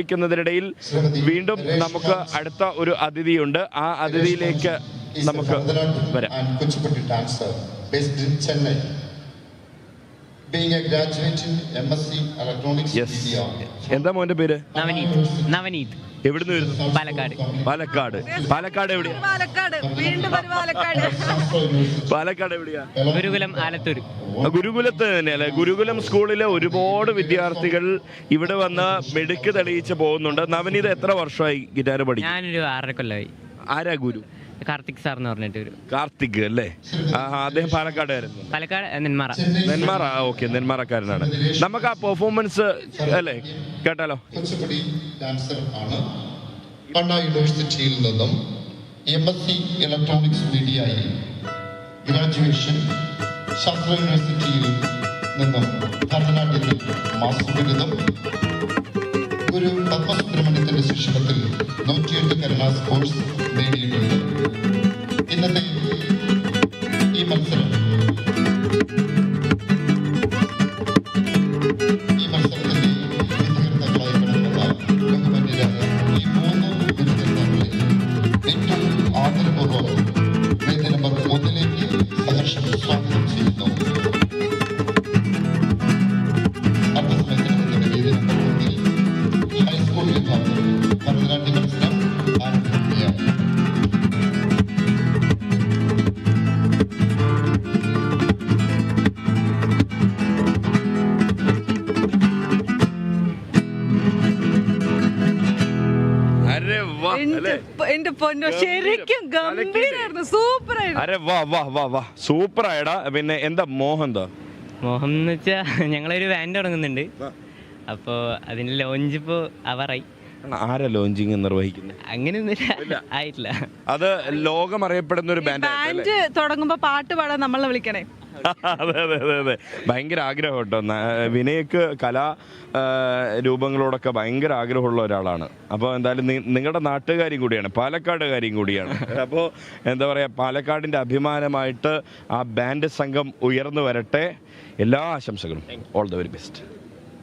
ിനിടയിൽ വീണ്ടും നമുക്ക് അടുത്ത ഒരു അതിഥിയുണ്ട്. ആ അതിഥിയിലേക്ക് നമുക്ക് വരാം. എന്താ മോന്റെ പേര്? നവനീത്. എവിടുന്ന് വരുന്നു? പാലക്കാട്. പാലക്കാട് എവിടെയാ? പാലക്കാട് എവിടെയാ? ഗുരുകുലം ആലത്തൂർ. ഗുരുകുലത്ത് തന്നെയല്ലേ? ഗുരുകുലം സ്കൂളിലെ ഒരുപാട് വിദ്യാർത്ഥികൾ ഇവിടെ വന്ന് മെടുക്ക് തെളിയിച്ച് പോകുന്നുണ്ട്. നവനീത് എത്ര വർഷമായി ഗിറ്റാർ പഠിക്കും? ഞാനൊരു 6 കൊല്ലമായി. ആരാ ഗുരു? കാർത്തിക് സാർ എന്ന് പറഞ്ഞിട്ട് ഒരു കാർത്തിക് അല്ലേ? അദ്ദേഹം പാലക്കാടായിരുന്നു. പാലക്കാട് നെന്മാറ. ഓക്കെ, നെന്മാറക്കാരനാണ്. നമുക്ക് ആ പെർഫോമൻസ് അല്ലേ കേട്ടാലോ? അണ്ണാ യൂണിവേഴ്സിറ്റിയിൽ നിന്നും MSc ഇലക്ട്രോണിക്സ് മീഡിയയിൽ ഗ്രാജുവേഷൻ, ശാസ്ത്ര യൂണിവേഴ്സിറ്റിയിൽ നിന്നും ഭരതനാട്യത്തിൽ മാസ്റ്റർ ബിരുദം, ഗുരു പത്മസുബ്രഹ്മണ്യത്തിന്റെ ശിക്ഷണത്തിൽ 108 കരുണാസ് കോഴ്സ് നേടിയിട്ടുണ്ട്. ഇന്നത്തെ ഈ മത്സരത്തിന്റെ വിധികർത്താക്കളായി കടന്നുവന്ന ബഹുമാന്യരായ ഈ 3 വിധികർത്താക്കളെ ഏറ്റവും ആദരപൂർവ്വം വേദി നമ്പർ 1 സഹർഷം സ്വാഗതം ചെയ്യുന്നു. അല്പസമയത്തിനകത്ത് വേദി നമ്പർ 1 ഹൈസ്കൂൾ വിഭാഗം ഭരതനാട്യ മത്സരം ആരംഭിക്കുകയാണ്. എന്റെ പൊന്നോ, ശരിക്കും ഗംഭീരായിരുന്നു, സൂപ്പറായിരുന്നു. സൂപ്പറായടാ. പിന്നെ എന്താ മോഹം? എന്താ മോഹം എന്ന് വെച്ചാ ഞങ്ങളൊരു ബാൻഡ് തുടങ്ങുന്നുണ്ട്. അപ്പോ അതിന്റെ ലോഞ്ച് ഇപ്പോ അവറായി. ആരാ ലോഞ്ചിങ് നിർവഹിക്കുന്നത്? അങ്ങനെയൊന്നും ആയിട്ടില്ല. അത് ലോകം അറിയപ്പെടുന്ന ഒരു ബാൻഡ് തുടങ്ങുമ്പോ പാട്ട് പാടാൻ നമ്മളെ വിളിക്കണേ. അതെ. ഭയങ്കര ആഗ്രഹം കേട്ടോ. വിനയ്ക്ക് കലാ രൂപങ്ങളോടൊക്കെ ഭയങ്കര ആഗ്രഹമുള്ള ഒരാളാണ്. അപ്പോൾ എന്തായാലും നിങ്ങളുടെ നാട്ടുകാരും കൂടിയാണ്, പാലക്കാടുകാരിയും കൂടിയാണ്. അപ്പോൾ എന്താ പറയുക, പാലക്കാടിൻ്റെ അഭിമാനമായിട്ട് ആ ബാൻഡ് സംഘം ഉയർന്നു വരട്ടെ. എല്ലാ ആശംസകളും. All the very best.